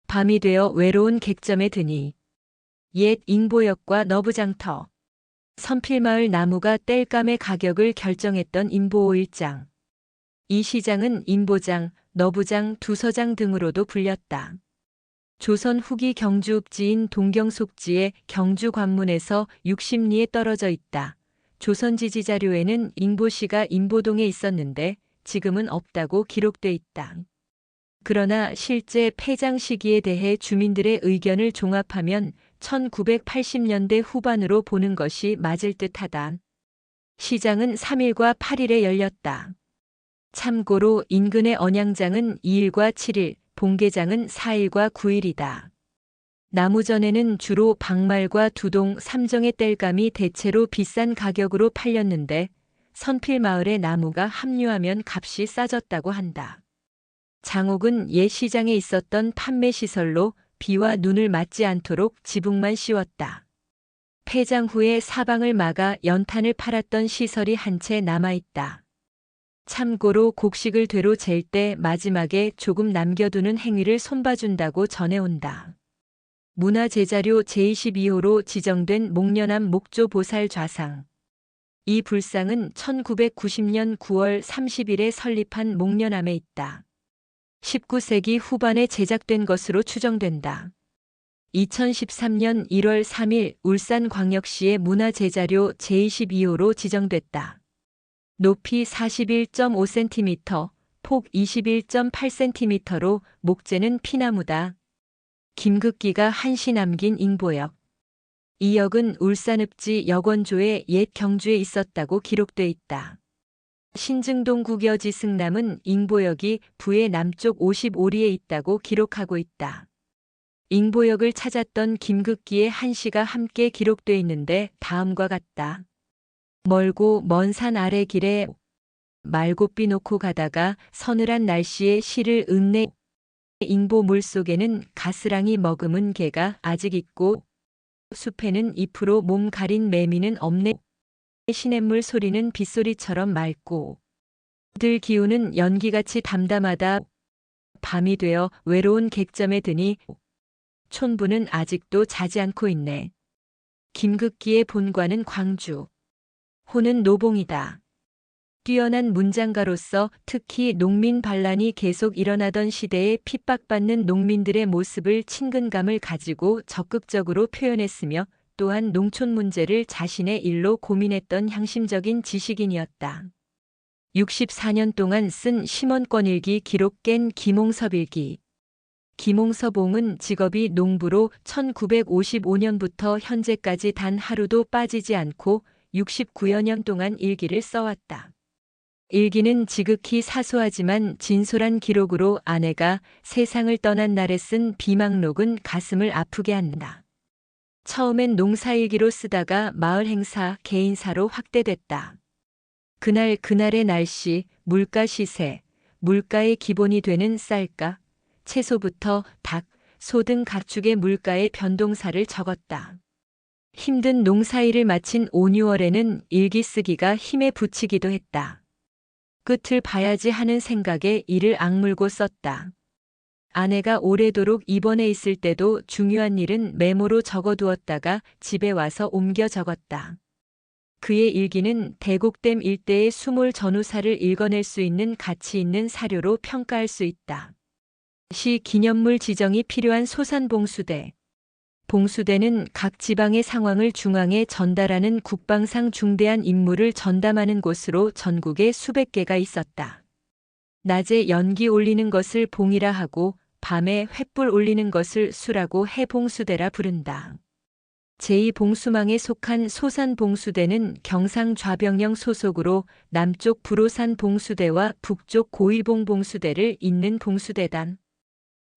밤이 되어 외로운 객점에 드니 옛 인보역과 너부장터, 선필마을 나무가 땔감의 가격을 결정했던 인보오일장. 이 시장은 인보장, 너부장, 두서장 등으로도 불렸다. 조선 후기 경주읍지인 동경속지의 경주 관문에서 60리에 떨어져 있다. 조선지지 자료에는 인보시가 인보동에 있었는데 지금은 없다고 기록돼 있다. 그러나 실제 폐장 시기에 대해 주민들의 의견을 종합하면 1980년대 후반으로 보는 것이 맞을 듯하다. 시장은 3일과 8일에 열렸다. 참고로 인근의 언양장은 2일과 7일, 봉계장은 4일과 9일이다. 나무전에는 주로 박말과 두동, 삼정의 땔감이 대체로 비싼 가격으로 팔렸는데 선필마을에 나무가 합류하면 값이 싸졌다고 한다. 장옥은 옛 시장에 있었던 판매 시설로 비와 눈을 맞지 않도록 지붕만 씌웠다. 폐장 후에 사방을 막아 연탄을 팔았던 시설이 한 채 남아있다. 참고로 곡식을 되로 잴 때 마지막에 조금 남겨두는 행위를 손봐준다고 전해온다. 문화재자료 제22호로 지정된 목련암 목조 보살 좌상. 이 불상은 1990년 9월 30일에 설립한 목련암에 있다. 19세기 후반에 제작된 것으로 추정된다. 2013년 1월 3일 울산광역시의 문화재자료 제22호로 지정됐다. 높이 41.5cm, 폭 21.8cm로 목재는 피나무다. 김극기가 한시 남긴 인보역. 이 역은 울산읍지 역원조의 옛 경주에 있었다고 기록돼 있다. 신증동 국여지 승남은 인보역이 부의 남쪽 55리에 있다고 기록하고 있다. 인보역을 찾았던 김극기의 한시가 함께 기록돼 있는데 다음과 같다. 멀고 먼 산 아래 길에 말고비 놓고 가다가 서늘한 날씨에 실을 읊네. 인보 물속에는 가스랑이 머금은 개가 아직 있고 숲에는 잎으로 몸 가린 매미는 없네. 시냇물 소리는 빗소리처럼 맑고 들 기운은 연기같이 담담하다. 밤이 되어 외로운 객점에 드니 촌부는 아직도 자지 않고 있네. 김극기의 본관은 광주. 호는 노봉이다. 뛰어난 문장가로서 특히 농민 반란이 계속 일어나던 시대에 핍박받는 농민들의 모습을 친근감을 가지고 적극적으로 표현했으며 또한 농촌 문제를 자신의 일로 고민했던 향심적인 지식인이었다. 64년 동안 쓴 심원권일기 기록 깬 김홍섭일기. 김홍섭옹은 직업이 농부로 1955년부터 현재까지 단 하루도 빠지지 않고 69여 년 동안 일기를 써왔다. 일기는 지극히 사소하지만 진솔한 기록으로 아내가 세상을 떠난 날에 쓴 비망록은 가슴을 아프게 한다. 처음엔 농사일기로 쓰다가 마을 행사, 개인사로 확대됐다. 그날의 날씨, 물가 시세, 물가의 기본이 되는 쌀가, 채소부터 닭, 소 등 가축의 물가의 변동사를 적었다. 힘든 농사일을 마친 5, 6월에는 일기 쓰기가 힘에 부치기도 했다. 끝을 봐야지 하는 생각에 이를 악물고 썼다. 아내가 오래도록 입원해 있을 때도 중요한 일은 메모로 적어두었다가 집에 와서 옮겨 적었다. 그의 일기는 대곡댐 일대의 수몰 전후사를 읽어낼 수 있는 가치 있는 사료로 평가할 수 있다. 시 기념물 지정이 필요한 소산봉수대. 봉수대는 각 지방의 상황을 중앙에 전달하는 국방상 중대한 임무를 전담하는 곳으로 전국에 수백 개가 있었다. 낮에 연기 올리는 것을 봉이라 하고 밤에 횃불 올리는 것을 수라고 해 봉수대라 부른다. 제2봉수망에 속한 소산봉수대는 경상좌병영 소속으로 남쪽 불호산 봉수대와 북쪽 고일봉 봉수대를 잇는 봉수대단.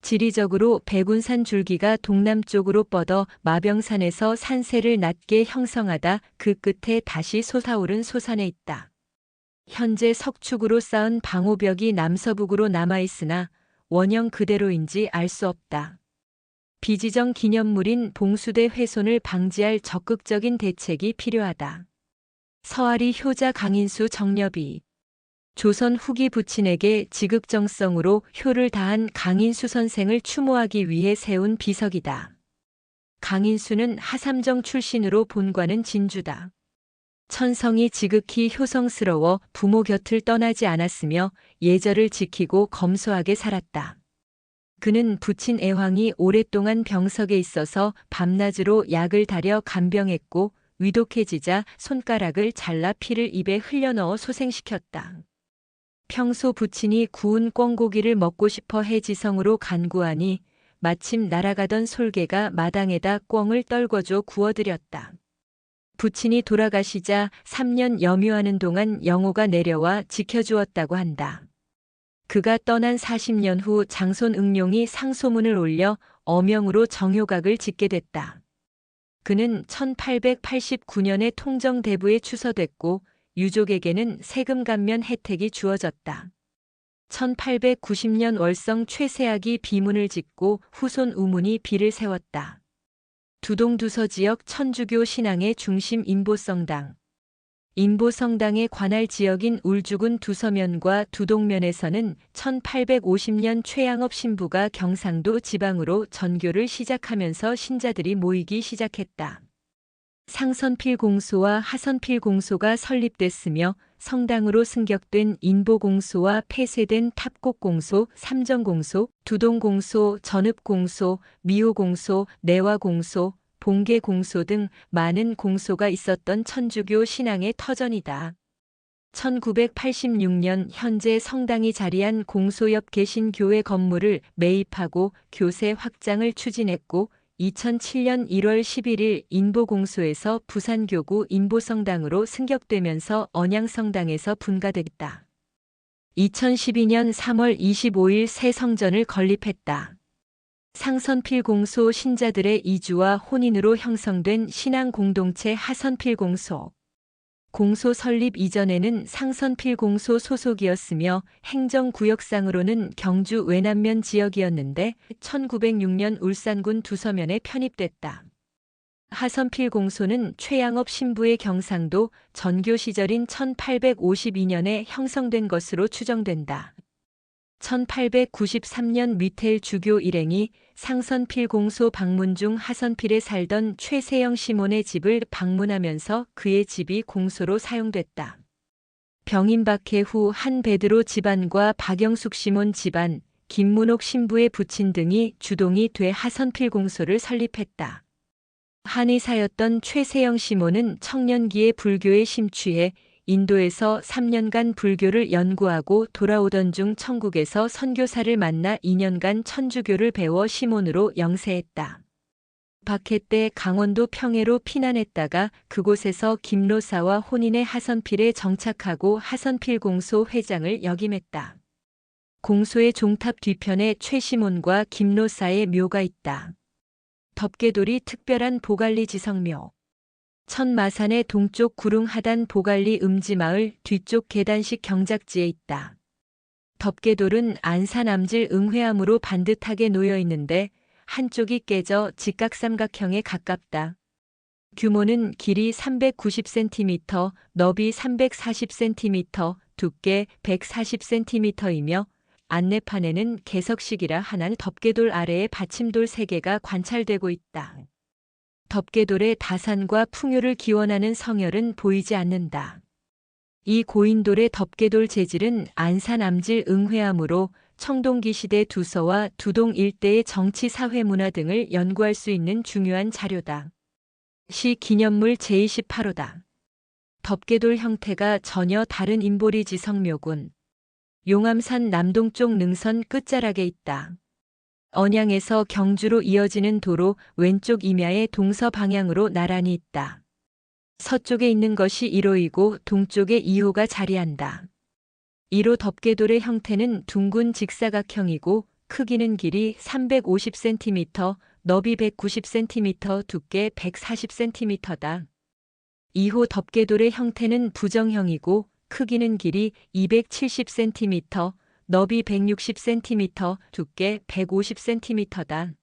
지리적으로 백운산 줄기가 동남쪽으로 뻗어 마병산에서 산세를 낮게 형성하다 그 끝에 다시 솟아오른 소산에 있다. 현재 석축으로 쌓은 방호벽이 남서북으로 남아있으나 원형 그대로인지 알 수 없다. 비지정 기념물인 봉수대 훼손을 방지할 적극적인 대책이 필요하다. 서아리 효자 강인수 정렵이 조선 후기 부친에게 지극정성으로 효를 다한 강인수 선생을 추모하기 위해 세운 비석이다. 강인수는 하삼정 출신으로 본관은 진주다. 천성이 지극히 효성스러워 부모 곁을 떠나지 않았으며 예절을 지키고 검소하게 살았다. 그는 부친 애황이 오랫동안 병석에 있어서 밤낮으로 약을 달여 간병했고 위독해지자 손가락을 잘라 피를 입에 흘려넣어 소생시켰다. 평소 부친이 구운 꿩고기를 먹고 싶어 해 지성으로 간구하니 마침 날아가던 솔개가 마당에다 꿩을 떨궈줘 구워드렸다. 부친이 돌아가시자 3년 염유하는 동안 영호가 내려와 지켜주었다고 한다. 그가 떠난 40년 후 장손 응룡이 상소문을 올려 어명으로 정효각을 짓게 됐다. 그는 1889년에 통정대부에 추서됐고 유족에게는 세금 감면 혜택이 주어졌다. 1890년 월성 최세학이 비문을 짓고 후손 우문이 비를 세웠다. 두동두서 지역 천주교 신앙의 중심 인보성당. 인보성당의 관할 지역인 울주군 두서면과 두동면에서는 1850년 최양업 신부가 경상도 지방으로 전교를 시작하면서 신자들이 모이기 시작했다. 상선필 공소와 하선필 공소가 설립됐으며 성당으로 승격된 인보공소와 폐쇄된 탑곡공소, 삼정공소, 두동공소, 전읍공소, 미호공소, 내화공소, 봉계공소 등 많은 공소가 있었던 천주교 신앙의 터전이다. 1986년 현재 성당이 자리한 공소 옆 개신교회 건물을 매입하고 교세 확장을 추진했고 2007년 1월 11일 인보공소에서 부산교구 인보성당으로 승격되면서 언양성당에서 분가됐다. 2012년 3월 25일 새 성전을 건립했다. 상선필 공소 신자들의 이주와 혼인으로 형성된 신앙 공동체 하선필 공소. 공소 설립 이전에는 상선필 공소 소속이었으며 행정구역상으로는 경주 외남면 지역이었는데 1906년 울산군 두서면에 편입됐다. 하선필 공소는 최양업 신부의 경상도 전교 시절인 1852년에 형성된 것으로 추정된다. 1893년 미텔 주교 일행이 상선필 공소 방문 중 하선필에 살던 최세영 시몬의 집을 방문하면서 그의 집이 공소로 사용됐다. 병임박해 후 한 베드로 집안과 박영숙 시몬 집안, 김문옥 신부의 부친 등이 주동이 돼 하선필 공소를 설립했다. 한의사였던 최세영 시몬은 청년기에 불교에 심취해 인도에서 3년간 불교를 연구하고 돌아오던 중 천국에서 선교사를 만나 2년간 천주교를 배워 시몬으로 영세했다. 박해 때 강원도 평해로 피난했다가 그곳에서 김로사와 혼인의 하선필에 정착하고 하선필 공소 회장을 역임했다. 공소의 종탑 뒤편에 최시몬과 김로사의 묘가 있다. 덮개돌이 특별한 보갈리 지성묘. 천마산의 동쪽 구릉 하단 보갈리 음지마을 뒤쪽 계단식 경작지에 있다. 덮개돌은 안산암질 응회암으로 반듯하게 놓여 있는데 한쪽이 깨져 직각삼각형에 가깝다. 규모는 길이 390cm, 너비 340cm, 두께 140cm이며 안내판에는 개석식이라 하는 덮개돌 아래에 받침돌 3개가 관찰되고 있다. 덮개돌의 다산과 풍요를 기원하는 성열은 보이지 않는다. 이 고인돌의 덮개돌 재질은 안산암질 응회암으로 청동기 시대 두서와 두동 일대의 정치 사회 문화 등을 연구할 수 있는 중요한 자료다. 시 기념물 제28호다. 덮개돌 형태가 전혀 다른 인보리지 성묘군. 용암산 남동쪽 능선 끝자락에 있다. 언양에서 경주로 이어지는 도로 왼쪽 임야의 동서 방향으로 나란히 있다. 서쪽에 있는 것이 1호이고 동쪽에 2호가 자리한다. 1호 덮개돌의 형태는 둥근 직사각형이고 크기는 길이 350cm, 너비 190cm, 두께 140cm다. 2호 덮개돌의 형태는 부정형이고 크기는 길이 270cm, 너비 160cm, 두께 150cm다.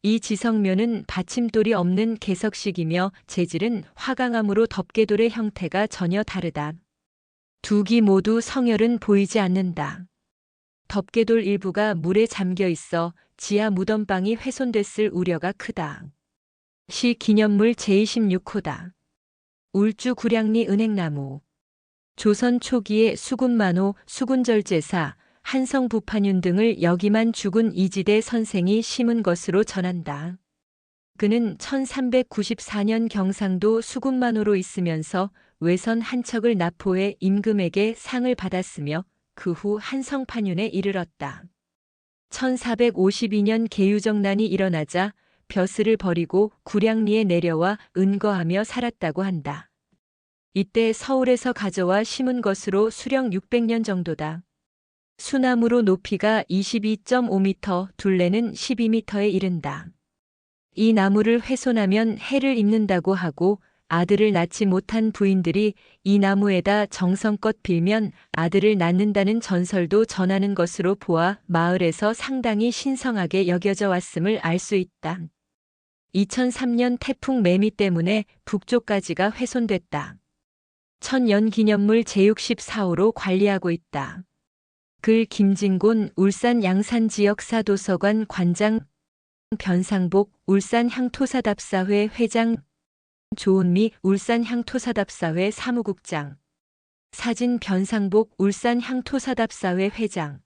이 지성묘는 받침돌이 없는 개석식이며 재질은 화강암으로 덮개돌의 형태가 전혀 다르다. 두 기 모두 성혈은 보이지 않는다. 덮개돌 일부가 물에 잠겨 있어 지하 무덤방이 훼손됐을 우려가 크다. 시 기념물 제26호다. 울주 구량리 은행나무. 조선 초기에 수군만호, 수군절제사, 한성부판윤 등을 역임한 죽은 이지대 선생이 심은 것으로 전한다. 그는 1394년 경상도 수군만호로 있으면서 외선 한 척을 납포해 임금에게 상을 받았으며 그 후 한성판윤에 이르렀다. 1452년 계유정난이 일어나자 벼슬을 버리고 구량리에 내려와 은거하며 살았다고 한다. 이때 서울에서 가져와 심은 것으로 수령 600년 정도다. 수나무로 높이가 22.5m, 둘레는 12m에 이른다. 이 나무를 훼손하면 해를 입는다고 하고 아들을 낳지 못한 부인들이 이 나무에다 정성껏 빌면 아들을 낳는다는 전설도 전하는 것으로 보아 마을에서 상당히 신성하게 여겨져 왔음을 알 수 있다. 2003년 태풍 매미 때문에 북쪽까지가 훼손됐다. 천연기념물 제64호로 관리하고 있다. 글 김진곤 울산 양산지역사도서관 관장 변상복 울산향토사답사회 회장 조은미 울산향토사답사회 사무국장 사진 변상복 울산향토사답사회 회장